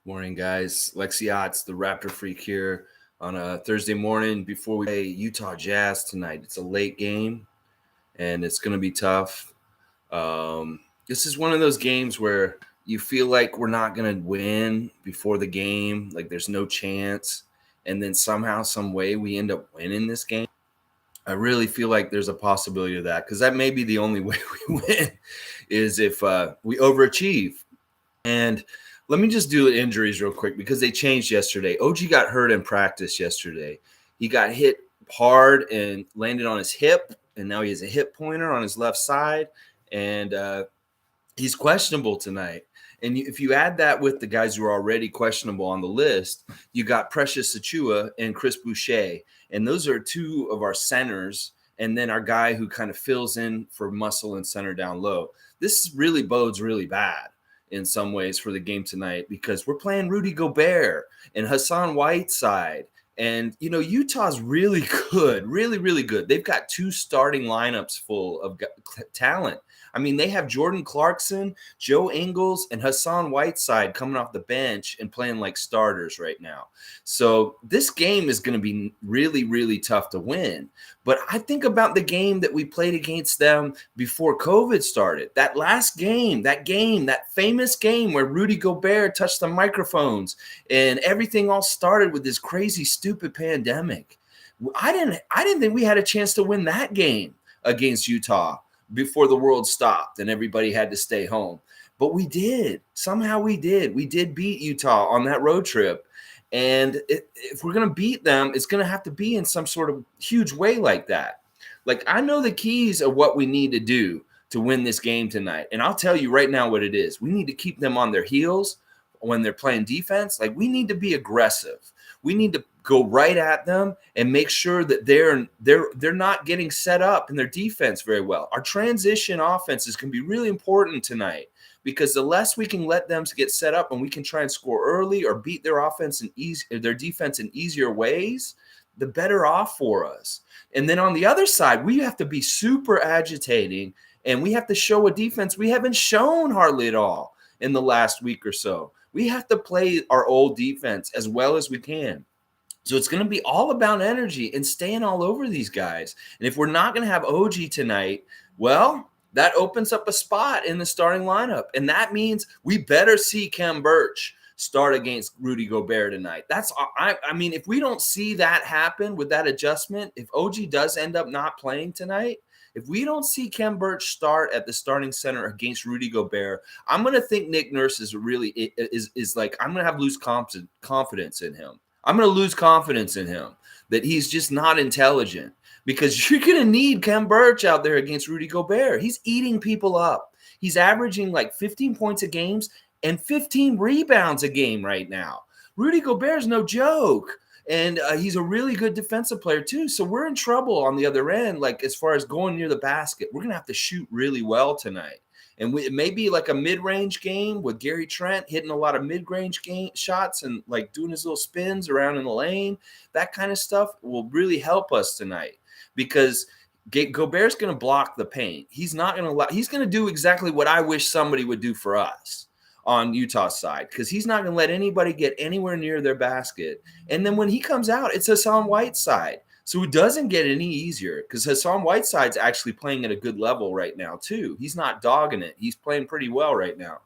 Morning, guys. Lexiot's the Raptor Freak here on a Thursday morning before we play Utah Jazz tonight. It's a late game, and it's going to be tough. This is one of those games where you feel like we're not going to win before the game, like there's no chance, and then somehow, some way, we end up winning this game. I really feel like there's a possibility of that because that may be the only way we win is if we overachieve. And let me just do the injuries real quick because they changed yesterday. OG got hurt in practice yesterday. He got hit hard and landed on his hip, and now he has a hip pointer on his left side, and he's questionable tonight. And if you add that with the guys who are already questionable on the list, you got Precious Achua and Chris Boucher, and those are two of our centers, and then our guy who kind of fills in for muscle and center down low. This really bodes really bad in some ways for the game tonight because we're playing Rudy Gobert and Hassan Whiteside. And, Utah's really good, really, really good. They've got two starting lineups full of talent. I mean, they have Jordan Clarkson, Joe Ingles, and Hassan Whiteside coming off the bench and playing like starters right now. So this game is going to be really, really tough to win. But I think about the game that we played against them before COVID started. That last game, that famous game where Rudy Gobert touched the microphones and everything all started with this crazy, stupid pandemic. I didn't think we had a chance to win that game against Utah before the world stopped and everybody had to stay home. But we did. Somehow we did. We did beat Utah on that road trip. And if we're going to beat them, it's going to have to be in some sort of huge way like that. Like, I know the keys of what we need to do to win this game tonight. And I'll tell you right now what it is. We need to keep them on their heels when they're playing defense. Like, we need to be aggressive. We need to go right at them and make sure that they're not getting set up in their defense very well. Our transition offenses can be really important tonight because the less we can let them get set up and we can try and score early or beat their offense in their defense in easier ways, the better off for us. And then on the other side, we have to be super agitating and we have to show a defense we haven't shown hardly at all in the last week or so. We have to play our old defense as well as we can. So it's going to be all about energy and staying all over these guys. And if we're not going to have OG tonight, well, that opens up a spot in the starting lineup. And that means we better see Khem Birch start against Rudy Gobert tonight. I mean, if we don't see that happen with that adjustment, if OG does end up not playing tonight, if we don't see Khem Birch start at the starting center against Rudy Gobert, I'm going to think Nick Nurse is like, I'm going to have lose confidence in him. I'm going to lose confidence in him that he's just not intelligent because you're going to need Khem Birch out there against Rudy Gobert. He's eating people up. He's averaging like 15 points a game and 15 rebounds a game right now. Rudy Gobert is no joke. And he's a really good defensive player too. So we're in trouble on the other end. Like as far as going near the basket, we're going to have to shoot really well tonight. And it may be like a mid-range game with Gary Trent hitting a lot of mid-range shots and like doing his little spins around in the lane. That kind of stuff will really help us tonight because Gobert's going to block the paint. He's not going to he's going to do exactly what I wish somebody would do for us on Utah's side because he's not going to let anybody get anywhere near their basket. And then when he comes out, it's Hassan Whiteside. So it doesn't get any easier because Hassan Whiteside's actually playing at a good level right now too. He's not dogging it. He's playing pretty well right now.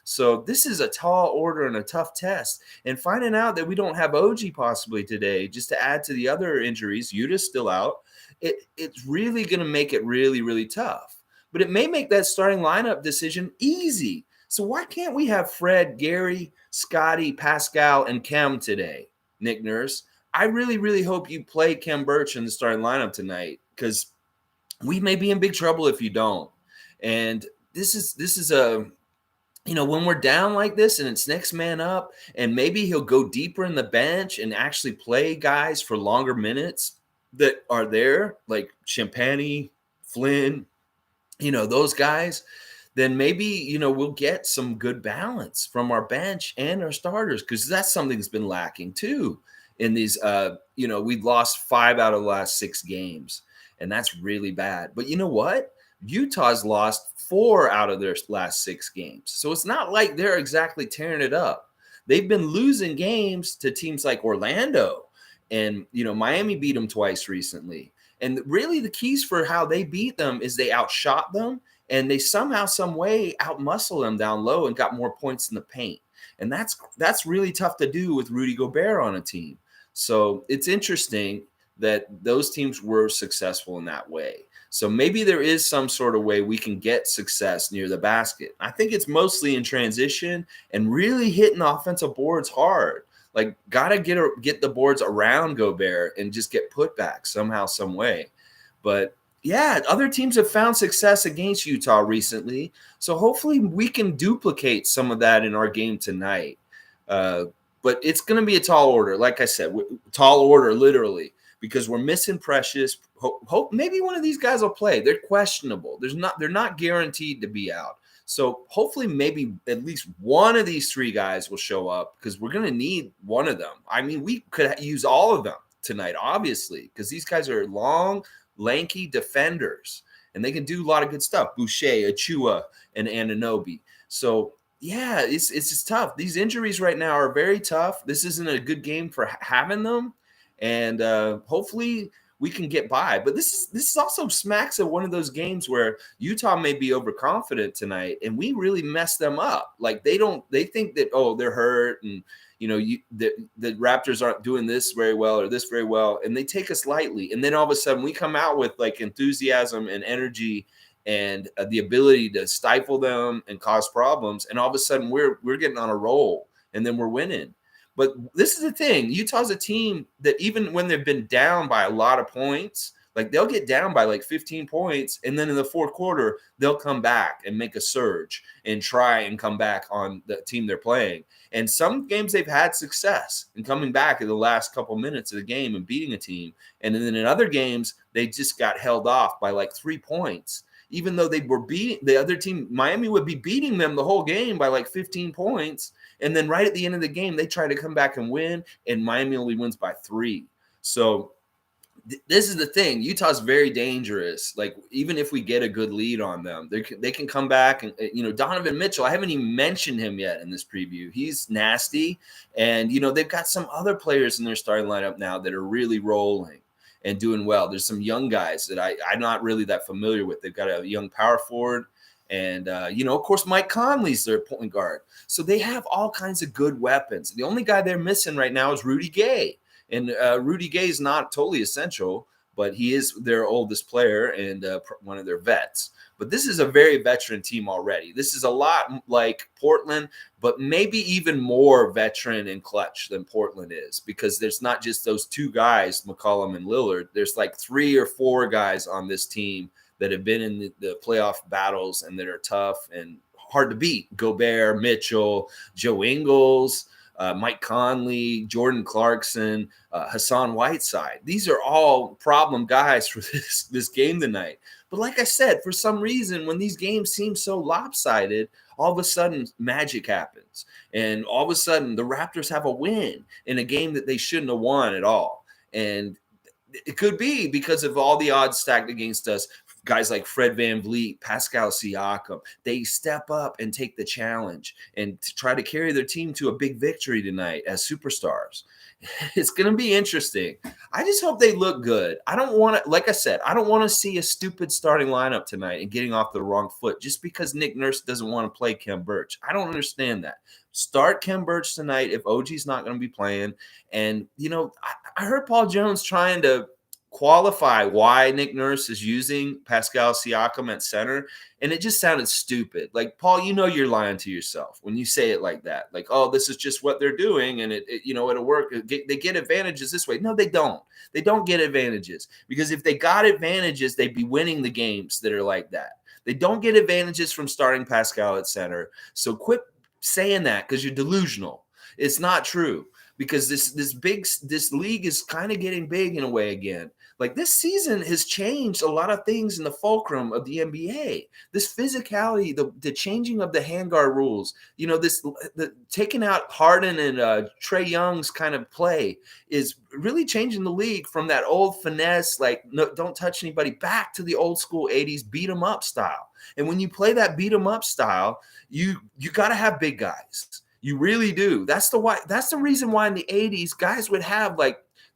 So this is a tall order and a tough test. And finding out that we don't have OG possibly today, just to add to the other injuries, Yuta's still out, it's really going to make it really, really tough. But it may make that starting lineup decision easy. So why can't we have Fred, Gary, Scotty, Pascal, and Khem today, Nick Nurse? I really, really hope you play Khem Birch in the starting lineup tonight because we may be in big trouble if you don't. And this is a, when we're down like this and it's next man up and maybe he'll go deeper in the bench and actually play guys for longer minutes that are there, like Champagny, Flynn, those guys, then maybe, we'll get some good balance from our bench and our starters because that's something that's been lacking too. In these, we've lost 5 out of the last 6 games, and that's really bad. But you know what? Utah's lost 4 out of their last 6 games. So it's not like they're exactly tearing it up. they've been losing games to teams like Orlando, and Miami beat them twice recently. And really, the keys for how they beat them is they outshot them, and they somehow, some way, outmuscle them down low and got more points in the paint. And that's really tough to do with Rudy Gobert on a team. So it's interesting that those teams were successful in that way. So maybe there is some sort of way we can get success near the basket. I think it's mostly in transition and really hitting offensive boards hard. Like, gotta get the boards around Gobert and just get put back somehow, some way. But yeah, other teams have found success against Utah recently. So hopefully we can duplicate some of that in our game tonight. But it's going to be a tall order. Like I said, tall order, literally, because we're missing Precious. Hope maybe one of these guys will play. They're questionable. They're not guaranteed to be out. So hopefully maybe at least one of these three guys will show up, because we're going to need one of them. I mean, we could use all of them tonight, obviously, because these guys are long, lanky defenders, and they can do a lot of good stuff. Boucher, Achua, and Anunoby. So yeah, it's just tough. These injuries right now are very tough. This isn't a good game for having them, and hopefully we can get by. But this is also smacks of one of those games where Utah may be overconfident tonight, and we really mess them up. Like, they think that, oh, they're hurt, and the Raptors aren't doing this very well or this very well, and they take us lightly. And then all of a sudden we come out with like enthusiasm and energy and the ability to stifle them and cause problems, and all of a sudden we're getting on a roll, and then we're winning. But this is the thing. Utah's a team that even when they've been down by a lot of points, like, they'll get down by like 15 points, and then in the fourth quarter, they'll come back and make a surge and try and come back on the team they're playing. And some games they've had success in coming back in the last couple minutes of the game and beating a team. And then in other games, they just got held off by like 3 points. Even though they were beating the other team, Miami would be beating them the whole game by like 15 points. And then right at the end of the game, they try to come back and win, and Miami only wins by 3. So this is the thing. Utah's very dangerous. Like, even if we get a good lead on them, they can come back. And Donovan Mitchell, I haven't even mentioned him yet in this preview. He's nasty. And they've got some other players in their starting lineup now that are really rolling and doing well. There's some young guys that I'm not really that familiar with. They've got a young power forward, and of course, Mike Conley's their point guard. So they have all kinds of good weapons. The only guy they're missing right now is Rudy Gay. And Rudy Gay is not totally essential, but he is their oldest player and one of their vets. But this is a very veteran team already. This is a lot like Portland, but maybe even more veteran and clutch than Portland is, because there's not just those two guys, McCollum and Lillard. There's like 3 or 4 guys on this team that have been in the playoff battles and that are tough and hard to beat. Gobert, Mitchell, Joe Ingles, Mike Conley, Jordan Clarkson, Hassan Whiteside. These are all problem guys for this game tonight. But like I said, for some reason, when these games seem so lopsided, all of a sudden magic happens. And all of a sudden the Raptors have a win in a game that they shouldn't have won at all. And it could be because of all the odds stacked against us. Guys like Fred VanVleet, Pascal Siakam, they step up and take the challenge and try to carry their team to a big victory tonight as superstars. It's going to be interesting. I just hope they look good. I don't want to, like I said, I don't want to see a stupid starting lineup tonight and getting off the wrong foot just because Nick Nurse doesn't want to play Khem Birch. I don't understand that. Start Khem Birch tonight if OG's not going to be playing. And, I heard Paul Jones trying to qualify why Nick Nurse is using Pascal Siakam at center, and it just sounded stupid. Like, Paul, you're lying to yourself when you say it like that. Like, oh, this is just what they're doing, and it'll work. They get advantages this way. No, they don't. They don't get advantages, because if they got advantages, they'd be winning the games that are like that. They don't get advantages from starting Pascal at center. So quit saying that, because you're delusional. It's not true, because this league is kind of getting big in a way again. Like, this season has changed a lot of things in the fulcrum of the NBA. This physicality, the changing of the handguard rules, the taking out Harden and Trae Young's kind of play is really changing the league from that old finesse, like, no, don't touch anybody, back to the old school 80s beat 'em up style. And when you play that beat 'em up style, you got to have big guys. You really do. That's the reason why in the 80s,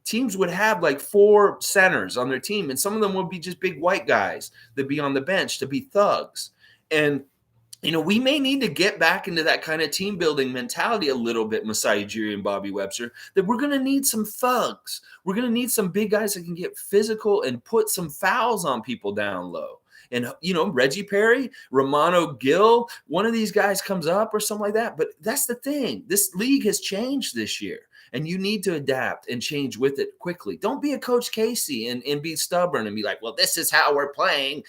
teams would have like 4 centers on their team, and some of them would be just big white guys that be on the bench to be thugs. And we may need to get back into that kind of team building mentality a little bit, Masai Ujiri and Bobby Webster, that we're going to need some thugs. We're going to need some big guys that can get physical and put some fouls on people down low. And, Reggie Perry, Romano Gill, one of these guys comes up or something like that. But that's the thing. This league has changed this year. And you need to adapt and change with it quickly. Don't be a Coach Casey and be stubborn and be like, well, this is how we're playing.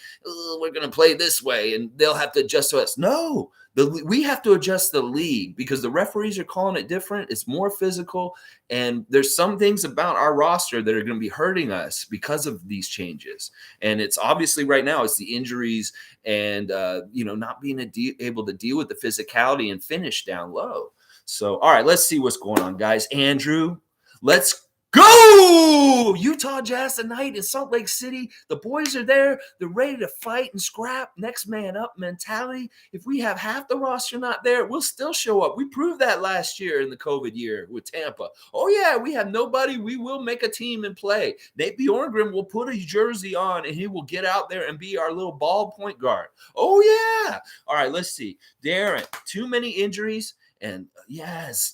We're going to play this way, and they'll have to adjust to us. No, we have to adjust the league because the referees are calling it different. It's more physical, and there's some things about our roster that are going to be hurting us because of these changes. And it's obviously right now it's the injuries and, not being able to deal with the physicality and finish down low. So, all right, let's see what's going on, guys. Andrew, let's go! Utah Jazz tonight in Salt Lake City. The boys are there. They're ready to fight and scrap. Next man up mentality. If we have half the roster not there, we'll still show up. We proved that last year in the COVID year with Tampa. Oh, yeah, we have nobody. We will make a team and play. Nate Bjorkgren will put his jersey on, and he will get out there and be our little ball point guard. Oh, yeah. All right, let's see. Darren, too many injuries. And yes.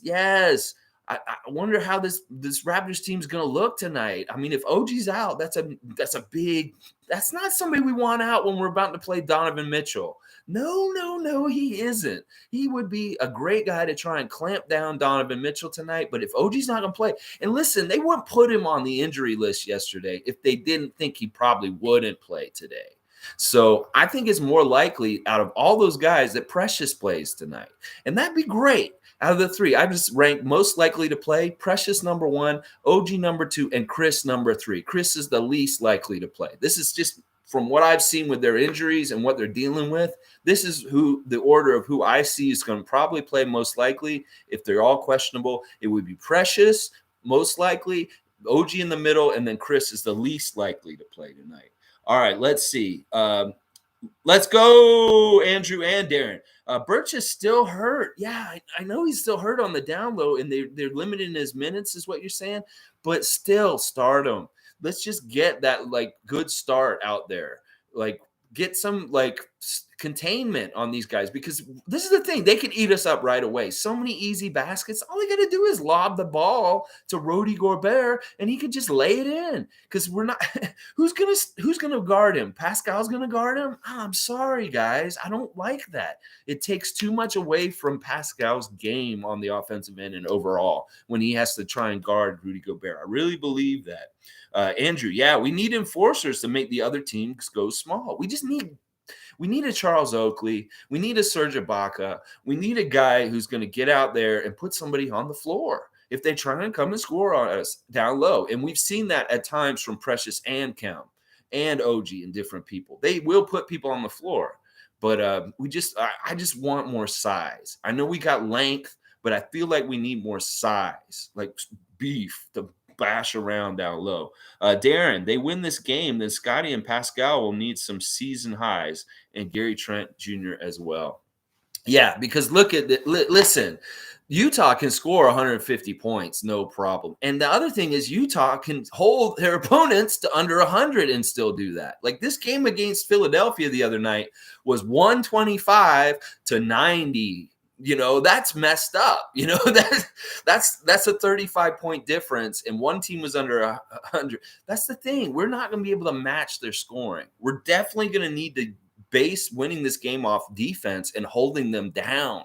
I wonder how this Raptors team's going to look tonight. I mean, if OG's out, that's not somebody we want out when we're about to play Donovan Mitchell. No, he isn't. He would be a great guy to try and clamp down Donovan Mitchell tonight. But if OG's not going to play, and listen, they wouldn't put him on the injury list yesterday if they didn't think he probably wouldn't play today. So I think it's more likely out of all those guys that Precious plays tonight. And that'd be great. Out of the 3, I just ranked most likely to play Precious number 1, OG number 2, and Chris number 3. Chris is the least likely to play. This is just from what I've seen with their injuries and what they're dealing with. This is the order of who I see is going to probably play most likely. If they're all questionable, it would be Precious, most likely, OG in the middle, and then Chris is the least likely to play tonight. All right, let's see. Let's go, Andrew and Darren. Birch is still hurt. Yeah, I know he's still hurt on the down low, and they're limiting his minutes is what you're saying, but still start him. Let's just get that, good start out there. Get some, containment on these guys because this is the thing. They can eat us up right away. So many easy baskets. All they got to do is lob the ball to Rudy Gobert, and he could just lay it in because we're not – who's gonna guard him? Pascal's going to guard him? Oh, I'm sorry, guys. I don't like that. It takes too much away from Pascal's game on the offensive end and overall when he has to try and guard Rudy Gobert. I really believe that. Andrew, yeah, we need enforcers to make the other teams go small. We need a Charles Oakley. We need a Serge Ibaka. We need a guy who's going to get out there and put somebody on the floor if they try and come and score on us down low. And we've seen that at times from Precious and Kemp and OG and different people. They will put people on the floor, but I just want more size. I know we got length, but I feel like we need more size, like beef to bash around down low. Darren, they win this game, then Scotty and Pascal will need some season highs, and Gary Trent Jr. as well. Yeah, because look at it. Listen, Utah can score 150 points, no problem. And the other thing is Utah can hold their opponents to under 100 and still do that. Like this game against Philadelphia the other night was 125 to 90. That's messed up. That's a 35-point difference, and one team was under 100. That's the thing. We're not going to be able to match their scoring. We're definitely going to need to base winning this game off defense and holding them down.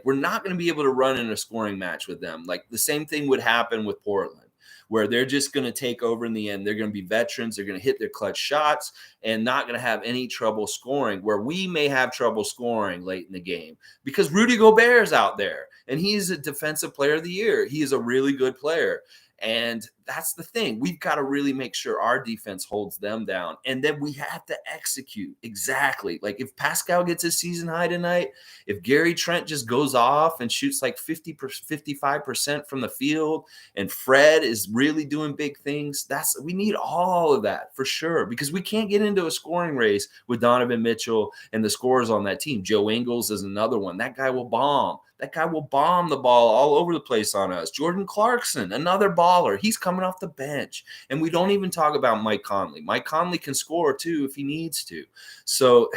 We're not going to be able to run in a scoring match with them. The same thing would happen with Portland, where they're just going to take over in the end. They're going to be veterans. They're going to hit their clutch shots and not going to have any trouble scoring, where we may have trouble scoring late in the game because Rudy Gobert is out there, and he's a defensive player of the year. He is a really good player. And that's the thing. We've got to really make sure our defense holds them down. And then we have to execute exactly. Like if Pascal gets his season high tonight, if Gary Trent just goes off and shoots like 55% from the field, and Fred is really doing big things, we need all of that for sure, because we can't get into a scoring race with Donovan Mitchell and the scorers on that team. Joe Ingles is another one. That guy will bomb. That guy will bomb the ball all over the place on us. Jordan Clarkson, another baller. He's coming off the bench. And we don't even talk about Mike Conley. Mike Conley can score too if he needs to. So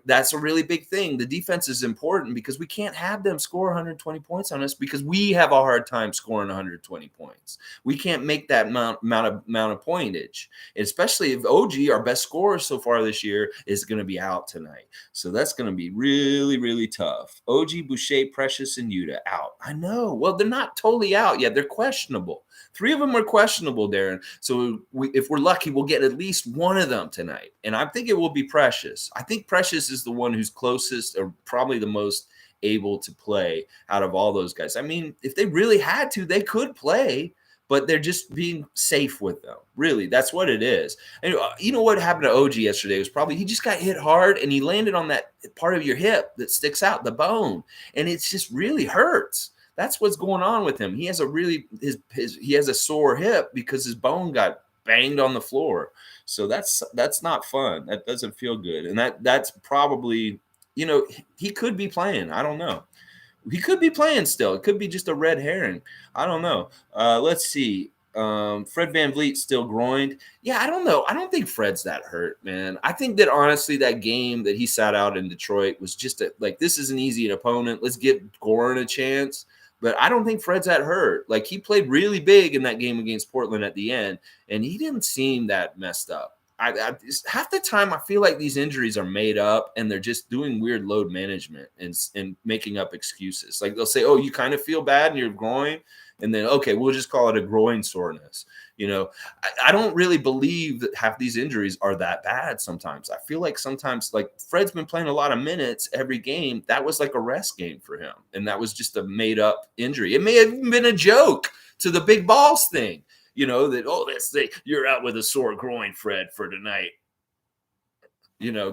that's a really big thing. The defense is important because we can't have them score 120 points on us because we have a hard time scoring 120 points. We can't make that amount of pointage, especially if OG, our best scorer so far this year, is going to be out tonight. So that's going to be really, really tough. OG, Boucher, Precious, and Yuta out. I know. Well, they're not totally out yet. They're questionable. 3 of them are questionable, Darren. So if we're lucky, we'll get at least one of them tonight. And I think it will be Precious. I think Precious is the one who's closest or probably the most able to play out of all those guys. I mean, if they really had to, they could play, but they're just being safe with them. Really, that's what it is. And you know what happened to OG yesterday was probably he just got hit hard and he landed on that part of your hip that sticks out, the bone, and it's just really hurts. That's what's going on with him. He has he has a sore hip because his bone got banged on the floor. So that's not fun. That doesn't feel good. And that's probably, he could be playing. I don't know. He could be playing still. It could be just a red herring. I don't know. Let's see. Fred VanVleet still groined. Yeah, I don't know. I don't think Fred's that hurt, man. I think that honestly, that game that he sat out in Detroit was just this is an easy opponent. Let's give Goran a chance. But I don't think Fred's that hurt. Like, he played really big in that game against Portland at the end, and he didn't seem that messed up. Half the time I feel like these injuries are made up and they're just doing weird load management and making up excuses. Like they'll say, oh, you kind of feel bad in your groin, and then, okay, we'll just call it a groin soreness. I don't really believe that half these injuries are that bad sometimes. I feel like sometimes, like Fred's been playing a lot of minutes every game. That was like a rest game for him, and that was just a made up injury. It may have even been a joke to the big balls thing. You're out with a sore groin, Fred, for tonight,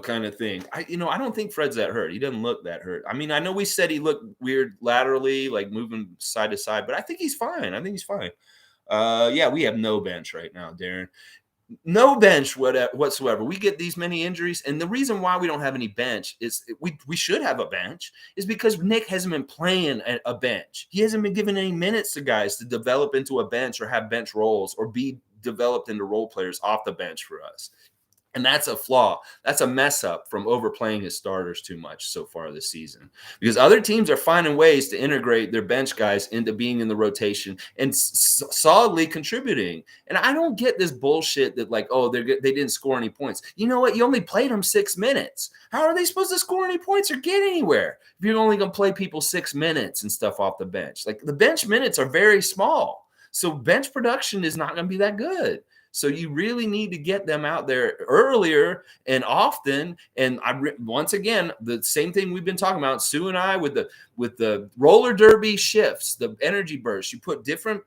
kind of thing. I don't think Fred's that hurt. He doesn't look that hurt. I mean, I know we said he looked weird laterally, like moving side to side, but I think he's fine. Yeah, we have no bench right now, Darren. No bench whatsoever. We get these many injuries, and the reason why we don't have any bench is we should have a bench is because Nick hasn't been playing a bench. He hasn't been giving any minutes to guys to develop into a bench or have bench roles or be developed into role players off the bench for us. And that's a flaw. That's a mess up from overplaying his starters too much so far this season, because other teams are finding ways to integrate their bench guys into being in the rotation and solidly contributing. And I don't get this bullshit that they didn't score any points. You know what? You only played them 6 minutes. How are they supposed to score any points or get anywhere if you're only going to play people 6 minutes and stuff off the bench? Like, the bench minutes are very small. So bench production is not going to be that good. So you really need to get them out there earlier and often. And once again, the same thing we've been talking about, Sue and I, with the roller derby shifts, the energy bursts. You put different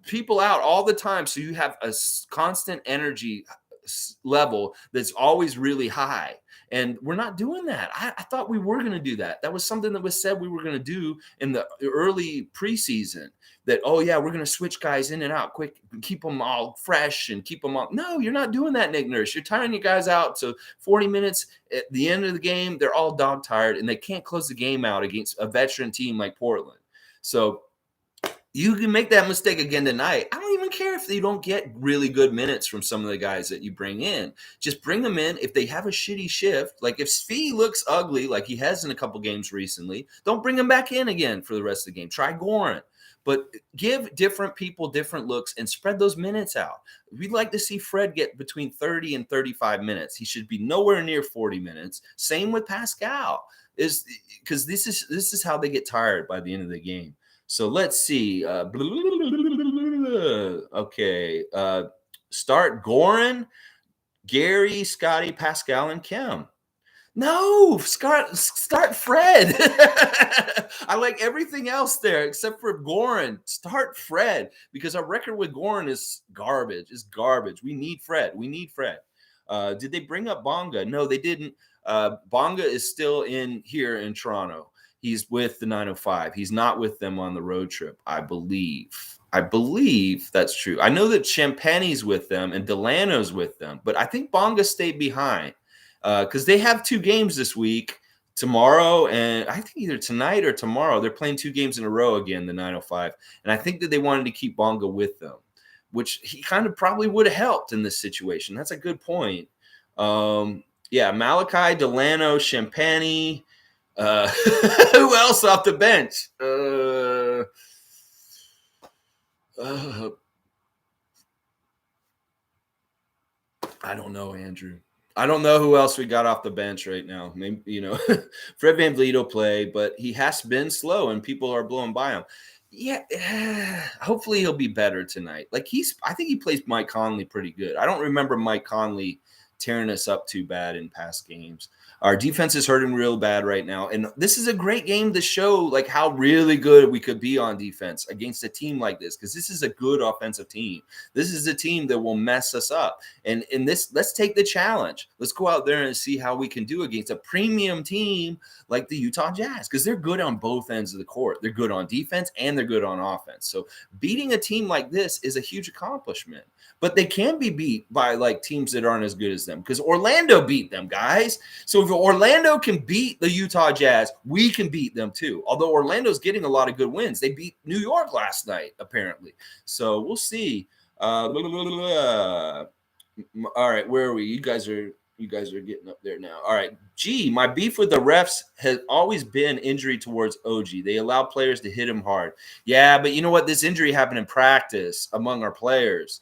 people out all the time, so you have a constant energy level that's always really high. And we're not doing that. I thought we were going to do that. That was something that was said we were going to do in the early preseason. That, oh, yeah, we're going to switch guys in and out quick, keep them all fresh and keep them all. No, you're not doing that, Nick Nurse. You're tiring your guys out. So 40 minutes at the end of the game, they're all dog tired, and they can't close the game out against a veteran team like Portland. So you can make that mistake again tonight. I don't even care if you don't get really good minutes from some of the guys that you bring in. Just bring them in. If they have a shitty shift, like if Svi looks ugly like he has in a couple games recently, don't bring him back in again for the rest of the game. Try Goran. But give different people different looks and spread those minutes out. We'd like to see Fred get between 30 and 35 minutes. He should be nowhere near 40 minutes. Same with Pascal, because this is how they get tired by the end of the game. So let's see. Okay. Start Goran, Gary, Scotty, Pascal, and Kim. No, start Fred. I like everything else there except for Goran. Start Fred because our record with Goran is garbage. It's garbage. We need Fred. We need Fred. Did they bring up Bonga? No, they didn't. Bonga is still in here in Toronto. He's with the 905. He's not with them on the road trip, I believe. I believe that's true. I know that Champagne's with them and Delano's with them, but I think Bonga stayed behind because they have 2 games this week, tomorrow and I think either tonight or tomorrow. They're playing 2 games in a row again, the 905, and I think that they wanted to keep Bonga with them, which he kind of probably would have helped in this situation. That's a good point. Yeah, Malachi, Delano, Champagne. Who else off the bench? I don't know, Andrew. I don't know who else we got off the bench right now. Maybe, Fred VanVleet will play, but he has been slow and people are blowing by him. Yeah, hopefully he'll be better tonight. I think he plays Mike Conley pretty good. I don't remember Mike Conley tearing us up too bad in past games. Our defense is hurting real bad right now. And this is a great game to show how really good we could be on defense against a team like this, because this is a good offensive team. This is a team that will mess us up. And in this, let's take the challenge. Let's go out there and see how we can do against a premium team like the Utah Jazz, because they're good on both ends of the court. They're good on defense and they're good on offense. So beating a team like this is a huge accomplishment. But they can be beat by teams that aren't as good as them, because Orlando beat them, guys. So if Orlando can beat the Utah Jazz, we can beat them too. Although Orlando's getting a lot of good wins. They beat New York last night, apparently. So we'll see. All right, where are we? You guys are getting up there now. All right. My beef with the refs has always been injury towards OG. They allow players to hit him hard. Yeah, but you know what? This injury happened in practice among our players.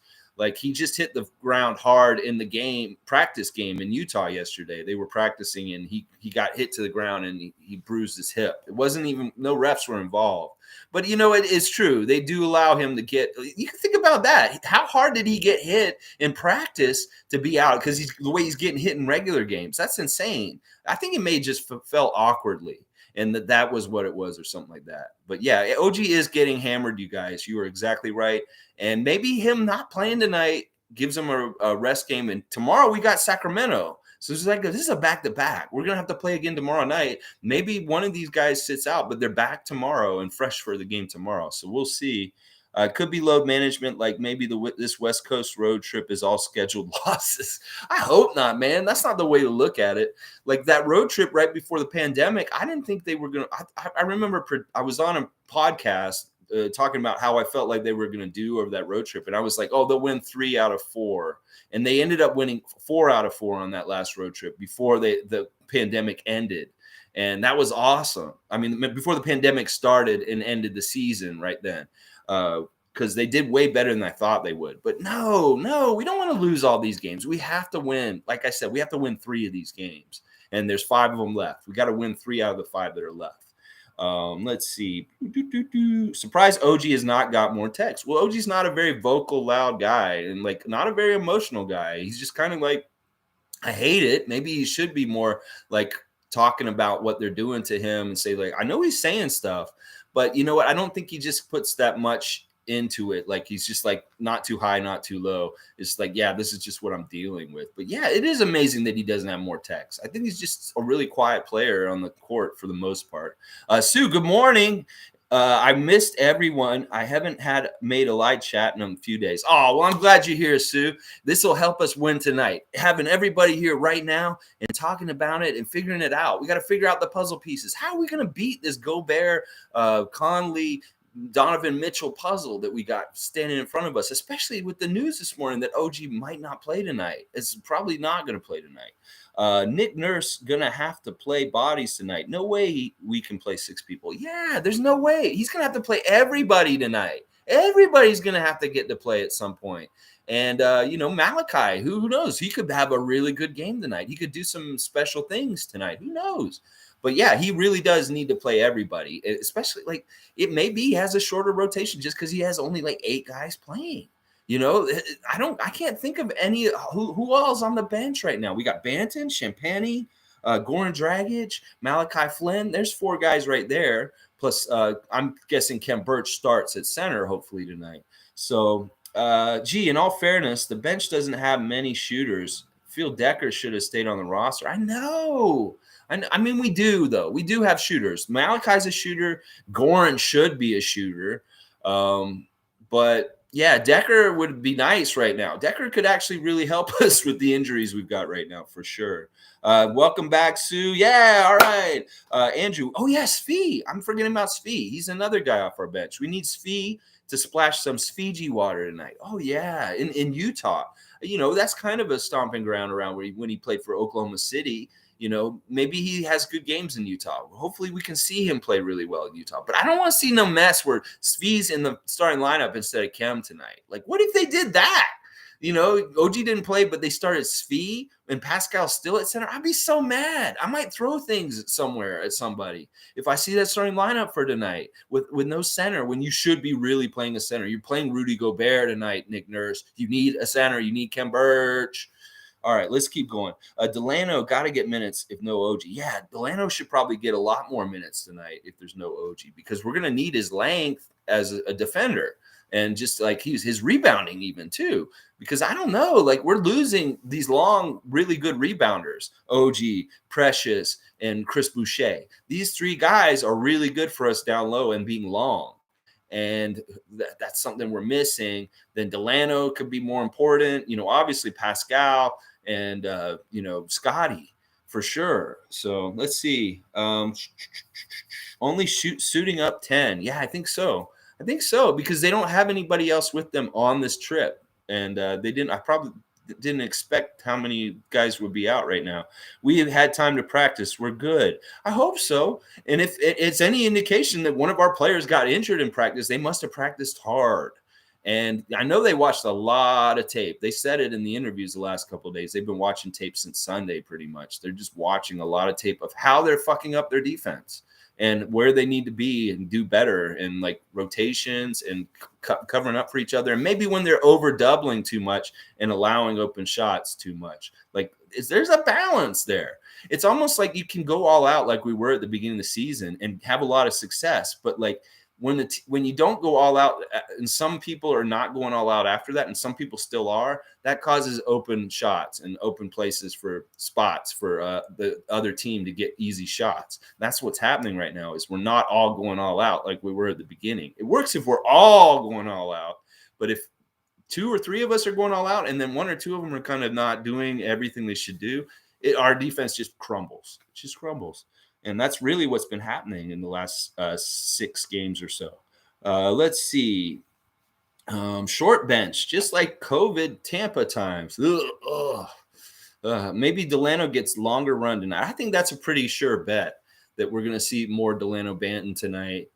He just hit the ground hard in the practice game in Utah yesterday. They were practicing and he got hit to the ground and he bruised his hip. It wasn't even, no refs were involved. But it is true. They do allow him to you can think about that. How hard did he get hit in practice to be out? Because the way he's getting hit in regular games. That's insane. I think it may just fell awkwardly. And that was what it was or something like that. But yeah, OG is getting hammered, you guys. You are exactly right. And maybe him not playing tonight gives him a rest game. And tomorrow we got Sacramento. So it's this is a back-to-back. We're going to have to play again tomorrow night. Maybe one of these guys sits out, but they're back tomorrow and fresh for the game tomorrow. So we'll see. Could be load management, maybe this West Coast road trip is all scheduled losses. I hope not, man. That's not the way to look at it. That road trip right before the pandemic, I didn't think they were going to – I remember I was on a podcast talking about how I felt like they were going to do over that road trip. And I was like, oh, they'll win 3 out of 4. And they ended up winning 4 out of 4 on that last road trip before the pandemic ended. And that was awesome. I mean, before the pandemic started and ended the season right then. Because they did way better than I thought they would. But no, we don't want to lose all these games. We have to win. Like I said, we have to win 3 of these games. And there's 5 of them left. We got to win 3 out of the 5 that are left. Let's see. Surprised OG has not got more text. Well, OG's not a very vocal, loud guy and not a very emotional guy. He's just kind of I hate it. Maybe he should be more talking about what they're doing to him and say I know he's saying stuff, but you know what? I don't think he just puts that much into it. He's just not too high, not too low. It's yeah, this is just what I'm dealing with. But yeah, it is amazing that he doesn't have more text. I think he's just a really quiet player on the court for the most part. Sue, good morning. I missed everyone. I haven't made a live chat in a few days. Oh, well, I'm glad you're here, Sue. This will help us win tonight. Having everybody here right now and talking about it and figuring it out. We got to figure out the puzzle pieces. How are we going to beat this Gobert, Conley, Donovan Mitchell puzzle that we got standing in front of us, especially with the news this morning that OG might not play tonight. It's probably not going to play tonight. Nick Nurse going to have to play bodies tonight. No way we can play 6 people. Yeah, there's no way. He's going to have to play everybody tonight. Everybody's going to have to get to play at some point. And, Malachi, who knows? He could have a really good game tonight. He could do some special things tonight. Who knows? But yeah, he really does need to play everybody, especially it may be he has a shorter rotation just because he has only 8 guys playing. I can't think of any who else on the bench right now. We got Banton, Champagnie, Goran Dragic, Malachi Flynn. There's 4 guys right there. Plus, I'm guessing Kem Birch starts at center hopefully tonight. So, in all fairness, the bench doesn't have many shooters. Phil Decker should have stayed on the roster. I know. I mean, we do, though. We do have shooters. Malachi's a shooter. Goran should be a shooter. But yeah, Decker would be nice right now. Decker could actually really help us with the injuries we've got right now, for sure. Welcome back, Sue. Yeah, all right. Andrew. Oh, yeah, Svi. I'm forgetting about Svi. He's another guy off our bench. We need Svi to splash some Fiji water tonight. Oh, yeah, in Utah. You know, that's kind of a stomping ground around when he played for Oklahoma City. You know, maybe he has good games in Utah. Hopefully we can see him play really well in Utah. But I don't want to see no mess where Svi's in the starting lineup instead of Kem tonight. Like, what if they did that? You know, OG didn't play, but they started Svi and Pascal still at center. I'd be so mad. I might throw things somewhere at somebody if I see that starting lineup for tonight with no center when you should be really playing a center. You're playing Rudy Gobert tonight, Nick Nurse. You need a center. You need Kem Birch. All right, let's keep going. Delano got to get minutes if no OG. Yeah, Delano should probably get a lot more minutes tonight if there's no OG because we're going to need his length as a defender and just like his rebounding even too. Because I don't know, like we're losing these long, really good rebounders. OG, Precious, and Chris Boucher. These 3 guys are really good for us down low and being long. And that's something we're missing. Then Delano could be more important. You know, obviously Pascal and, Scotty for sure. So let's see. Only suiting up 10. Yeah, I think so. Because they don't have anybody else with them on this trip. And I probably didn't expect how many guys would be out right now. We have had time to practice. We're good. I hope so. And if it's any indication that one of our players got injured in practice, they must have practiced hard. And I know they watched a lot of tape. They said it in the interviews the last couple of days. They've been watching tape since Sunday pretty much. They're just watching a lot of tape of how they're fucking up their defense and where they need to be and do better and like rotations and covering up for each other. And maybe when they're over doubling too much and allowing open shots too much, like there's a balance there. It's almost like you can go all out like we were at the beginning of the season and have a lot of success. But like when you don't go all out, and some people are not going all out after that, and some people still are, that causes open shots and open places for spots for the other team to get easy shots. That's what's happening right now is we're not all going all out like we were at the beginning. It works if we're all going all out, but if 2 or 3 of us are going all out and then 1 or 2 of them are kind of not doing everything they should do, our defense just crumbles. It just crumbles. And that's really what's been happening in the last 6 games or so. Let's see. Short bench, just like COVID Tampa times. Maybe Delano gets longer run tonight. I think that's a pretty sure bet that we're going to see more Delano Banton tonight.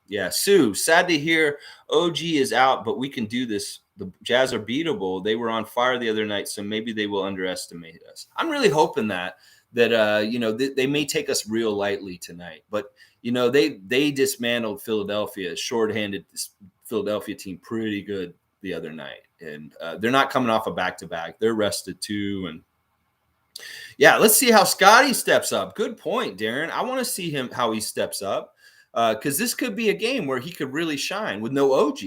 Yeah, Sue, sad to hear OG is out, but we can do this. The Jazz are beatable. They were on fire the other night, so maybe they will underestimate us. I'm really hoping that they may take us real lightly tonight. But, they dismantled Philadelphia, shorthanded Philadelphia team pretty good the other night. And they're not coming off a back-to-back. They're rested too. And, yeah, let's see how Scotty steps up. Good point, Darren. I want to see how he steps up because this could be a game where he could really shine with no OG.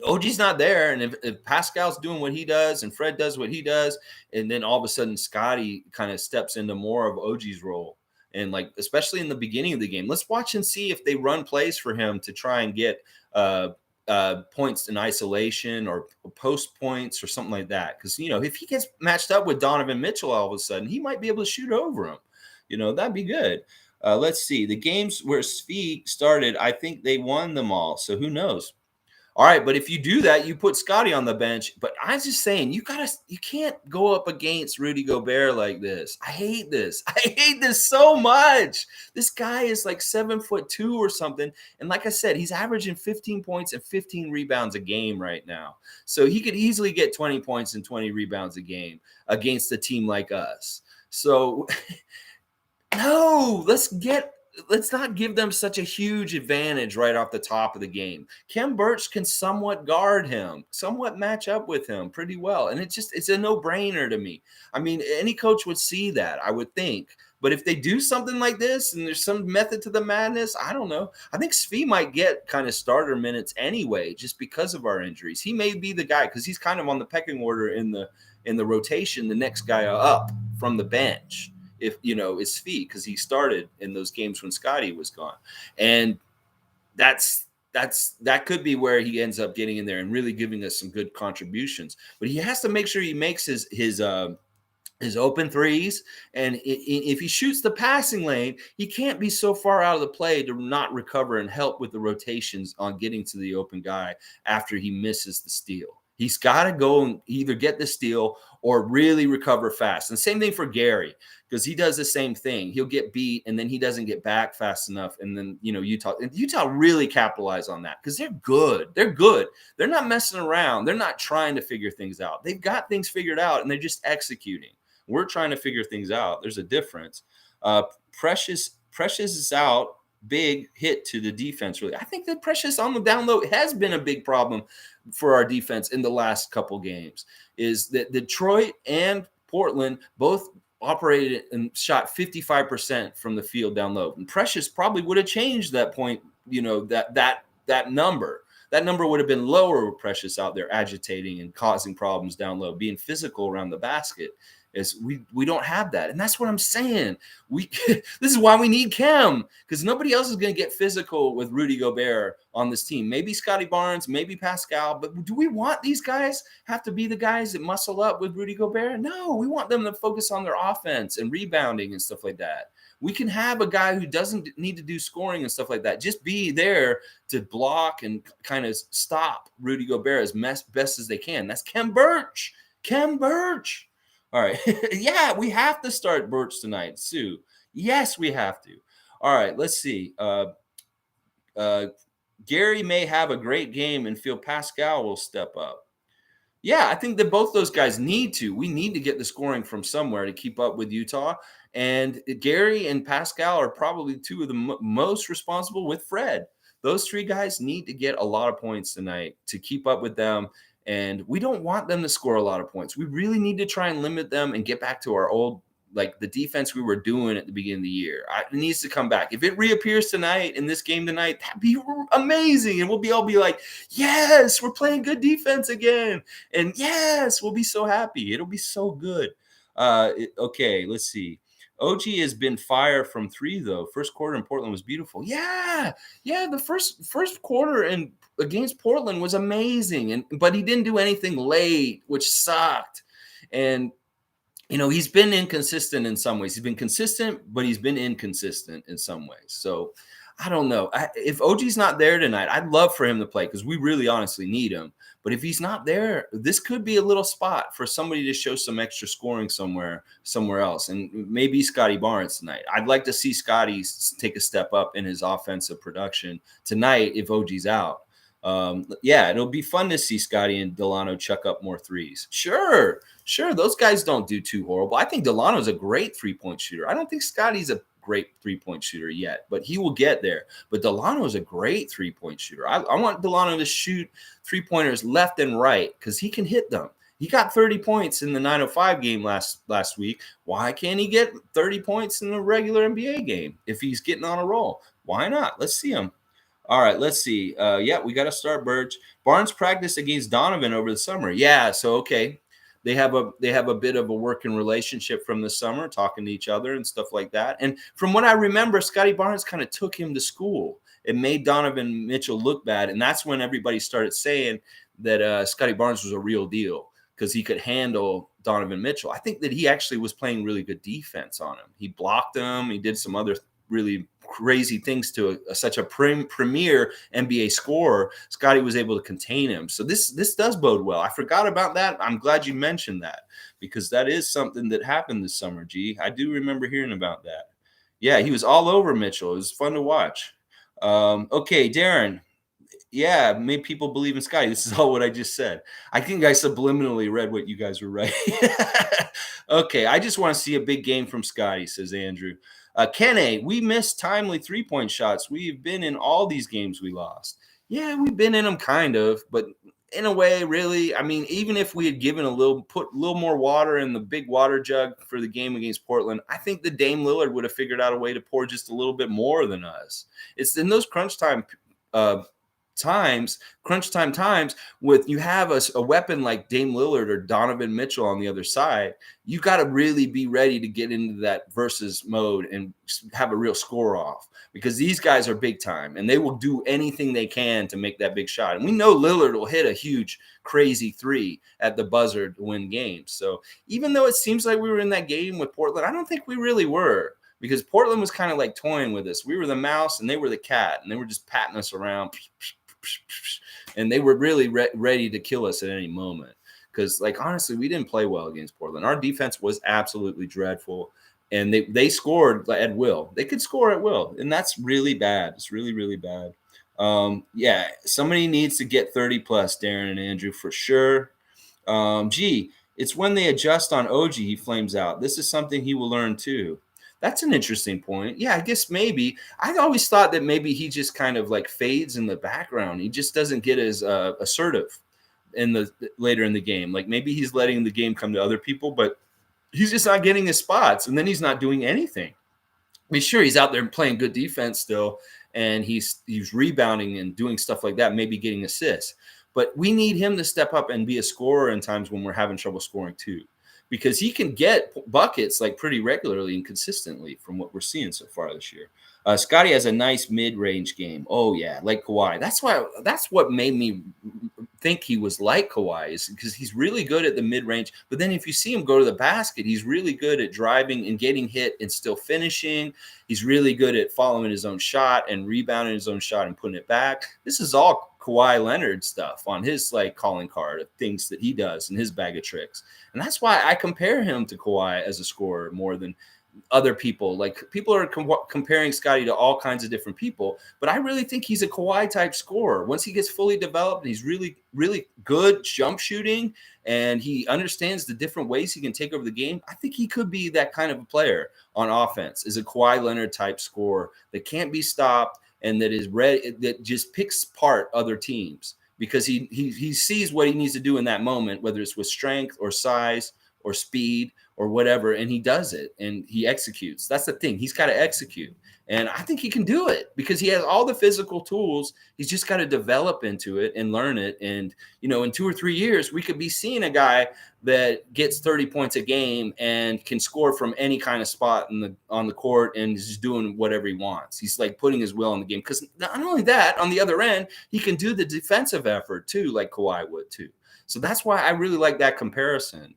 OG's not there, and if Pascal's doing what he does and Fred does what he does, and then all of a sudden Scotty kind of steps into more of OG's role, and like especially in the beginning of the game, let's watch and see if they run plays for him to try and get points in isolation or post points or something like that. Because if he gets matched up with Donovan Mitchell all of a sudden, he might be able to shoot over him. That'd be good. Let's see the games where Svi started. I think they won them all, so who knows. All right, but if you do that, you put Scotty on the bench. But I'm just saying, you can't go up against Rudy Gobert like this. I hate this. I hate this so much. This guy is like 7'2" or something. And like I said, he's averaging 15 points and 15 rebounds a game right now. So he could easily get 20 points and 20 rebounds a game against a team like us. So no, let's get let's not give them such a huge advantage right off the top of the game. Kem Birch can somewhat guard him, somewhat match up with him pretty well. And it's a no-brainer to me. I mean, any coach would see that, I would think. But if they do something like this and there's some method to the madness, I don't know. I think Svi might get kind of starter minutes anyway, just because of our injuries. He may be the guy because he's kind of on the pecking order in the rotation, the next guy up from the bench. If is Svi, because he started in those games when Scotty was gone, and that could be where he ends up getting in there and really giving us some good contributions. But he has to make sure he makes his open threes, and if he shoots the passing lane, he can't be so far out of the play to not recover and help with the rotations on getting to the open guy after he misses the steal. He's got to go and either get the steal or really recover fast. And same thing for Gary, because he does the same thing. He'll get beat and then he doesn't get back fast enough. And then, Utah really capitalize on that because they're good. They're good. They're not messing around. They're not trying to figure things out. They've got things figured out and they're just executing. We're trying to figure things out. There's a difference. Precious is out. Big hit to the defense, really. I think that Precious on the down low has been a big problem for our defense in the last couple games. Is that Detroit and Portland both operated and shot 55% from the field down low. And Precious probably would have changed that point, that number. That number would have been lower with Precious out there agitating and causing problems down low, being physical around the basket. Is we don't have that. And that's what I'm saying. This is why we need Kem, because nobody else is going to get physical with Rudy Gobert on this team. Maybe Scotty Barnes, maybe Pascal, but do we want these guys have to be the guys that muscle up with Rudy Gobert? No, we want them to focus on their offense and rebounding and stuff like that. We can have a guy who doesn't need to do scoring and stuff like that. Just be there to block and kind of stop Rudy Gobert as best as they can. That's Kem Birch. Kem Birch. All right. Yeah, we have to start Birch tonight, Sue. Yes, we have to. All right, let's see. Gary may have a great game and feel Pascal will step up. Yeah, I think that both those guys need to. We need to get the scoring from somewhere to keep up with Utah. And Gary and Pascal are probably two of the most responsible with Fred. Those three guys need to get a lot of points tonight to keep up with them. And we don't want them to score a lot of points. We really need to try and limit them and get back to our old, like the defense we were doing at the beginning of the year. It needs to come back. If it reappears tonight in this game tonight, that'd be amazing. And we'll all be like, yes, we're playing good defense again. And yes, we'll be so happy. It'll be so good. Okay, let's see. OG has been fire from three, though. First quarter in Portland was beautiful. Yeah. The first quarter against Portland was amazing, but he didn't do anything late, which sucked. And he's been inconsistent in some ways. He's been consistent, but he's been inconsistent in some ways. So I don't know. If OG's not there tonight, I'd love for him to play because we really honestly need him. But if he's not there, this could be a little spot for somebody to show some extra scoring somewhere else. And maybe Scotty Barnes tonight. I'd like to see Scotty take a step up in his offensive production tonight if OG's out. It'll be fun to see Scotty and Delano chuck up more threes. Sure. Those guys don't do too horrible. I think Delano's a great three-point shooter. I don't think Scotty's a great three-point shooter yet, but he will get there. But Delano is a great three-point shooter. I want Delano to shoot three-pointers left and right because he can hit them. He got 30 points in the 905 game last week. Why can't he get 30 points in the regular NBA game if he's getting on a roll? Why not? Let's see him. All right, let's see. We got to start Birch. Barnes practiced against Donovan over the summer. Yeah, so okay. They have a bit of a working relationship from the summer, talking to each other and stuff like that. And from what I remember, Scotty Barnes kind of took him to school. It made Donovan Mitchell look bad, and that's when everybody started saying that Scotty Barnes was a real deal because he could handle Donovan Mitchell. I think that he actually was playing really good defense on him. He blocked him. He did some other really crazy things to such a premier NBA scorer. Scotty was able to contain him. So this does bode well. I forgot about that. I'm glad you mentioned that because that is something that happened this summer, G. I do remember hearing about that. Yeah, he was all over Mitchell. It was fun to watch. Okay, Darren. Yeah, made people believe in Scotty. This is all what I just said. I think I subliminally read what you guys were writing. Okay, I just want to see a big game from Scotty, says Andrew. Kene, we missed timely 3-point shots. We've been in all these games we lost. Yeah, we've been in them kind of, but in a way, really, I mean, even if we had given put a little more water in the big water jug for the game against Portland, I think the Dame Lillard would have figured out a way to pour just a little bit more than us. It's in those crunch time times with you have a weapon like Dame Lillard or Donovan Mitchell on the other side, you got to really be ready to get into that versus mode and have a real score off, because these guys are big time and they will do anything they can to make that big shot. And we know Lillard will hit a huge, crazy 3 at the buzzer to win games. So even though it seems like we were in that game with Portland, I don't think we really were, because Portland was kind of like toying with us. We were the mouse and they were the cat, and they were just patting us around. And they were really ready to kill us at any moment, because, like, honestly, we didn't play well against Portland. Our defense was absolutely dreadful, and they scored at will. They could score at will, and that's really bad. It's really, really bad. Yeah, somebody needs to get 30 plus, Darren and Andrew, for sure. It's when they adjust on OG, he flames out. This is something he will learn too. That's an interesting point. Yeah, I guess maybe. I always thought that maybe he just kind of like fades in the background. He just doesn't get as assertive later in the game. Like maybe he's letting the game come to other people, but he's just not getting his spots, and then he's not doing anything. I mean, sure, he's out there playing good defense still, and he's rebounding and doing stuff like that, maybe getting assists. But we need him to step up and be a scorer in times when we're having trouble scoring too, because he can get buckets like pretty regularly and consistently from what we're seeing so far this year. Scotty has a nice mid-range game. Oh yeah, like Kawhi. That's what made me think he was like Kawhi, is because he's really good at the mid-range. But then if you see him go to the basket, he's really good at driving and getting hit and still finishing. He's really good at following his own shot and rebounding his own shot and putting it back. This is all Kawhi Leonard stuff on his like calling card of things that he does and his bag of tricks. And that's why I compare him to Kawhi as a scorer more than other people. Like people are comparing Scotty to all kinds of different people, but I really think he's a Kawhi type scorer. Once he gets fully developed, he's really, really good jump shooting, and he understands the different ways he can take over the game. I think he could be that kind of a player on offense, is a Kawhi Leonard type scorer that can't be stopped and that is ready, that just picks apart other teams because he sees what he needs to do in that moment, whether it's with strength or size or speed or whatever, and he does it and he executes. That's the thing. He's got to execute. And I think he can do it because he has all the physical tools. He's just got to develop into it and learn it. And, you know, in 2 or 3 years, we could be seeing a guy that gets 30 points a game and can score from any kind of spot on the court and is just doing whatever he wants. He's like putting his will in the game, because not only that, on the other end, he can do the defensive effort too, like Kawhi would too. So that's why I really like that comparison.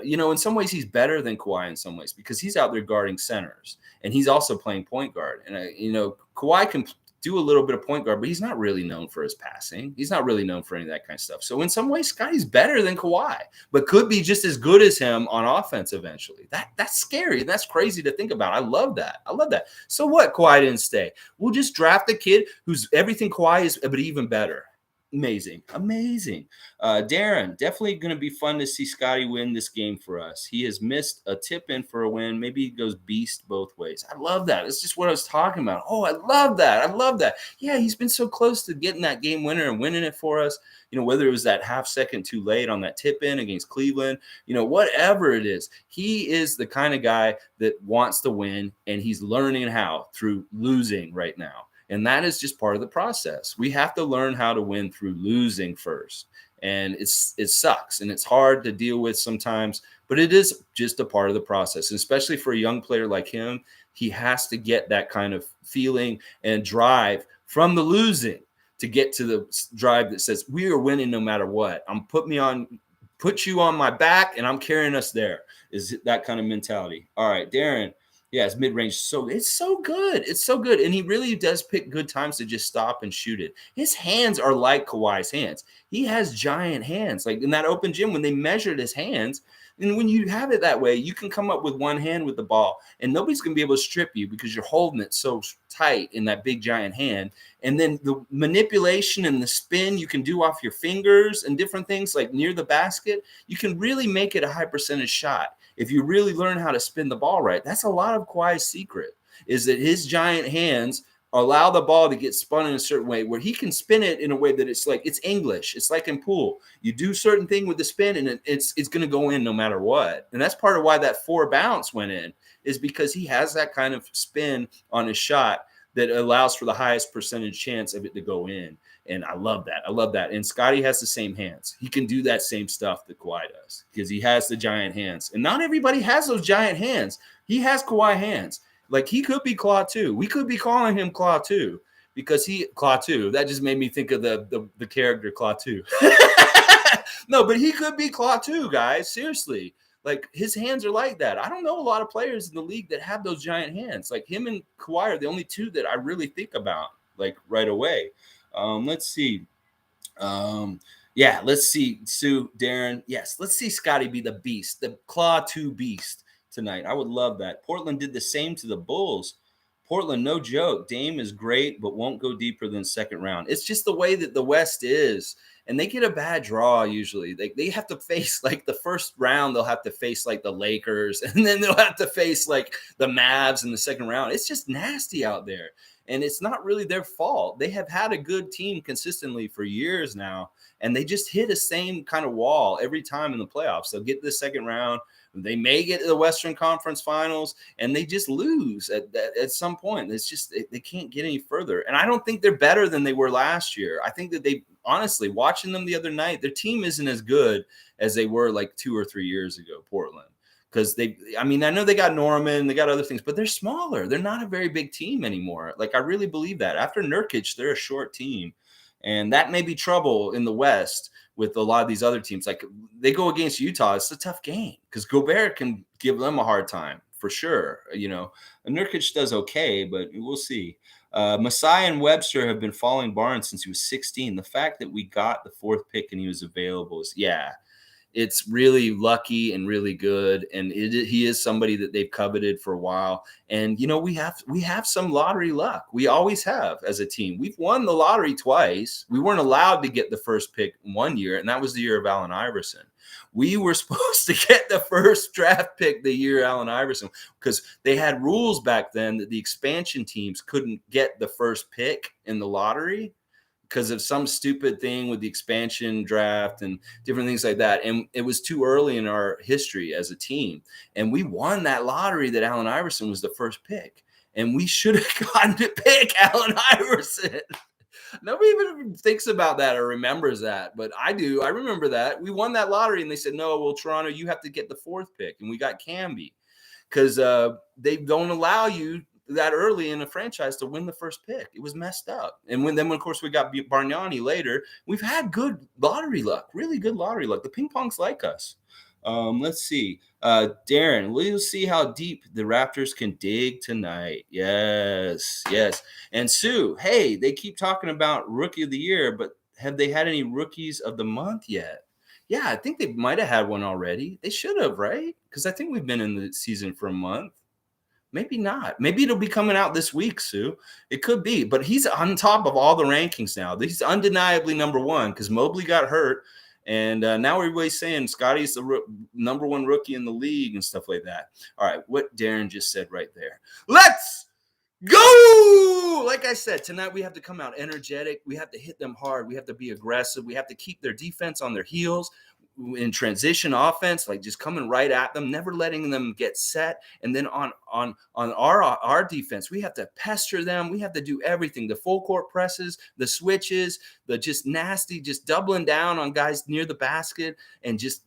You know, in some ways, he's better than Kawhi in some ways because he's out there guarding centers and he's also playing point guard. And, you know, Kawhi can do a little bit of point guard, but he's not really known for his passing. He's not really known for any of that kind of stuff. So in some ways, Scotty's better than Kawhi, but could be just as good as him on offense eventually. That's scary. That's crazy to think about. I love that. I love that. So what? Kawhi didn't stay. We'll just draft a kid who's everything Kawhi is, but even better. Amazing. Darren, definitely going to be fun to see Scotty win this game for us. He has missed a tip in for a win. Maybe he goes beast both ways. I love that. It's just what I was talking about. Oh, I love that. Yeah, he's been so close to getting that game winner and winning it for us. You know, whether it was that half second too late on that tip in against Cleveland, you know, whatever it is, he is the kind of guy that wants to win, and he's learning how through losing right now. And that is just part of the process. We have to learn how to win through losing first. And it sucks and it's hard to deal with sometimes, but it is just a part of the process. And especially for a young player like him, he has to get that kind of feeling and drive from the losing to get to the drive that says, we are winning no matter what. Put you on my back and I'm carrying us there. Is that kind of mentality. All right, Darren. Yeah, his mid-range, it's so good. It's so good. And he really does pick good times to just stop and shoot it. His hands are like Kawhi's hands. He has giant hands. Like in that open gym, when they measured his hands, and when you have it that way, you can come up with one hand with the ball, and nobody's going to be able to strip you because you're holding it so tight in that big giant hand. And then the manipulation and the spin you can do off your fingers and different things like near the basket, you can really make it a high percentage shot. If you really learn how to spin the ball right, that's a lot of Kawhi's secret. is that his giant hands allow the ball to get spun in a certain way where he can spin it in a way that it's like it's English. It's like in pool. You do certain thing with the spin and it's going to go in no matter what. And that's part of why that 4 bounce went in, is because he has that kind of spin on his shot that allows for the highest percentage chance of it to go in. And I love that. I love that. And Scotty has the same hands. He can do that same stuff that Kawhi does because he has the giant hands. And not everybody has those giant hands. He has Kawhi hands. Like, he could be Claw 2. We could be calling him Claw 2 because Claw 2. That just made me think of the character Claw 2. No, but he could be Claw 2, guys. Seriously. Like, his hands are like that. I don't know a lot of players in the league that have those giant hands. Like, him and Kawhi are the only 2 that I really think about, like, right away. Let's see. Let's see. Sue, Darren. Yes, let's see Scotty be the beast, the Claw 2 beast tonight. I would love that. Portland did the same to the Bulls. Portland, no joke. Dame is great, but won't go deeper than second round. It's just the way that the West is. And they get a bad draw usually. They have to face, like, the first round, they'll have to face like the Lakers, and then they'll have to face like the Mavs in the second round. It's just nasty out there. And it's not really their fault. They have had a good team consistently for years now, and they just hit the same kind of wall every time in the playoffs. They'll get to the second round. They may get to the Western Conference Finals, and they just lose at some point. It's just they can't get any further. And I don't think they're better than they were last year. I think that they honestly, watching them the other night, their team isn't as good as they were like 2 or 3 years ago, Portland. Because I know they got Norman, they got other things, but they're smaller. They're not a very big team anymore. Like, I really believe that. After Nurkic, they're a short team. And that may be trouble in the West with a lot of these other teams. Like, they go against Utah, it's a tough game because Gobert can give them a hard time for sure. And Nurkic does okay, but we'll see. Masai and Webster have been following Barnes since he was 16. The fact that we got the 4th pick and he was available is, it's really lucky and really good. And he is somebody that they've coveted for a while. And, we have some lottery luck. We always have as a team. We've won the lottery twice. We weren't allowed to get the first pick one year, and that was the year of Allen Iverson. We were supposed to get the first draft pick the year Allen Iverson because they had rules back then that the expansion teams couldn't get the first pick in the lottery because of some stupid thing with the expansion draft and different things like that. And it was too early in our history as a team. And we won that lottery that Allen Iverson was the first pick. And we should have gotten to pick Allen Iverson. Nobody even thinks about that or remembers that, but I do. I remember that. We won that lottery, and they said, no, well, Toronto, you have to get the 4th pick. And we got Camby because they don't allow you that early in a franchise to win the first pick. It was messed up. And then of course we got Bargnani later. We've had good lottery luck, really good lottery luck. The ping pongs like us. Let's see. Darren, we'll see how deep the Raptors can dig tonight. Yes. And Sue, hey, they keep talking about rookie of the year, but have they had any rookies of the month yet? Yeah, I think they might have had one already. They should have, right? Because I think we've been in the season for a month. Maybe not. Maybe it'll be coming out this week, Sue. It could be. But he's on top of all the rankings now. He's undeniably number 1 because Mobley got hurt. And now everybody's saying Scotty's the number 1 rookie in the league and stuff like that. All right, what Darren just said right there. Let's go! Like I said, tonight we have to come out energetic. We have to hit them hard. We have to be aggressive. We have to keep their defense on their heels. In transition offense, like just coming right at them, never letting them get set. And then on our defense, we have to pester them. We have to do everything, the full court presses, the switches, the just nasty, just doubling down on guys near the basket and just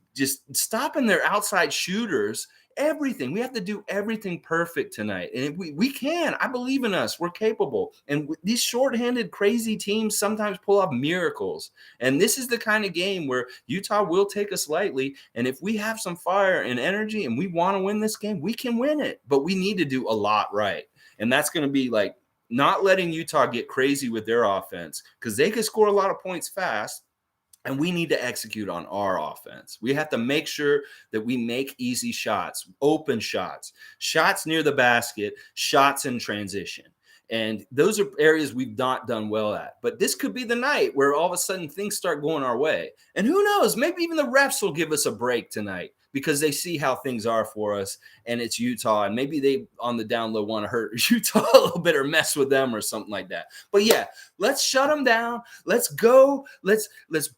stopping their outside shooters. Everything. We have to do everything perfect tonight. And we can. I believe in us. We're capable. And these shorthanded, crazy teams sometimes pull off miracles. And this is the kind of game where Utah will take us lightly. And if we have some fire and energy and we want to win this game, we can win it. But we need to do a lot right. And that's going to be like not letting Utah get crazy with their offense because they can score a lot of points fast. And we need to execute on our offense. We have to make sure that we make easy shots, open shots, shots near the basket, shots in transition. And those are areas we've not done well at. But this could be the night where all of a sudden things start going our way. And who knows, maybe even the refs will give us a break tonight. because they see how things are for us, and it's Utah, and maybe they on the down low want to hurt Utah a little bit or mess with them or something like that. But yeah, let's shut them down. Let's go. Let's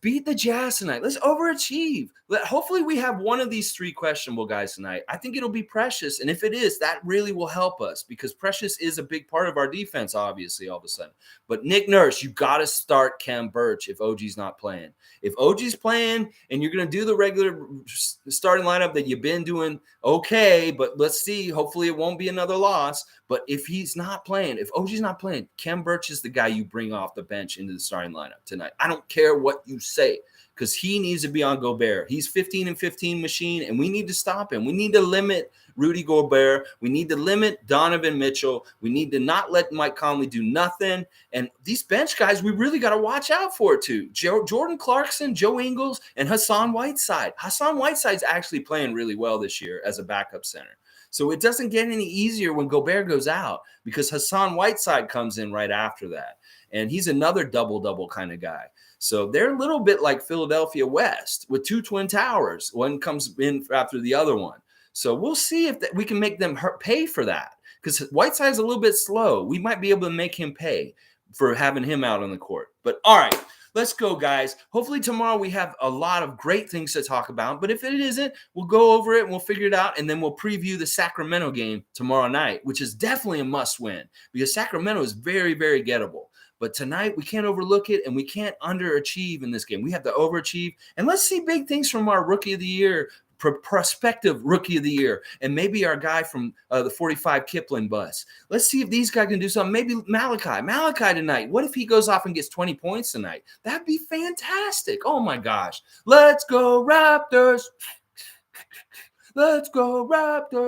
beat the Jazz tonight. Let's overachieve. Hopefully we have one of these three questionable guys tonight. I think it'll be Precious, and if it is, that really will help us because Precious is a big part of our defense, obviously, all of a sudden. But Nick Nurse, you got to start Khem Birch if OG's not playing. If OG's playing and you're going to do the regular starting lineup that you've been doing, okay, but let's see. Hopefully it won't be another loss. But if he's not playing, if OG's not playing, Khem Birch is the guy you bring off the bench into the starting lineup tonight. I don't care what you say because he needs to be on Gobert. He's 15 and 15 machine, and we need to stop him. We need to limit Rudy Gobert. We need to limit Donovan Mitchell. We need to not let Mike Conley do nothing. And these bench guys, we really got to watch out for too. Jordan Clarkson, Joe Ingles, and Hassan Whiteside. Hassan Whiteside's actually playing really well this year as a backup center. So it doesn't get any easier when Gobert goes out because Hassan Whiteside comes in right after that. And he's another double-double kind of guy. So they're a little bit like Philadelphia West with two twin towers. One comes in after the other one. So we'll see if we can make them pay for that because Whiteside's a little bit slow. We might be able to make him pay for having him out on the court. But all right, let's go, guys. Hopefully tomorrow we have a lot of great things to talk about. But if it isn't, we'll go over it and we'll figure it out. And then we'll preview the Sacramento game tomorrow night, which is definitely a must win because Sacramento is very, very gettable. But tonight, we can't overlook it, and we can't underachieve in this game. We have to overachieve. And let's see big things from our Rookie of the Year, prospective Rookie of the Year, and maybe our guy from the 45 Kipling bus. Let's see if these guys can do something. Maybe Malachi tonight. What if he goes off and gets 20 points tonight? That'd be fantastic. Oh, my gosh. Let's go, Raptors. Let's go, Raptors.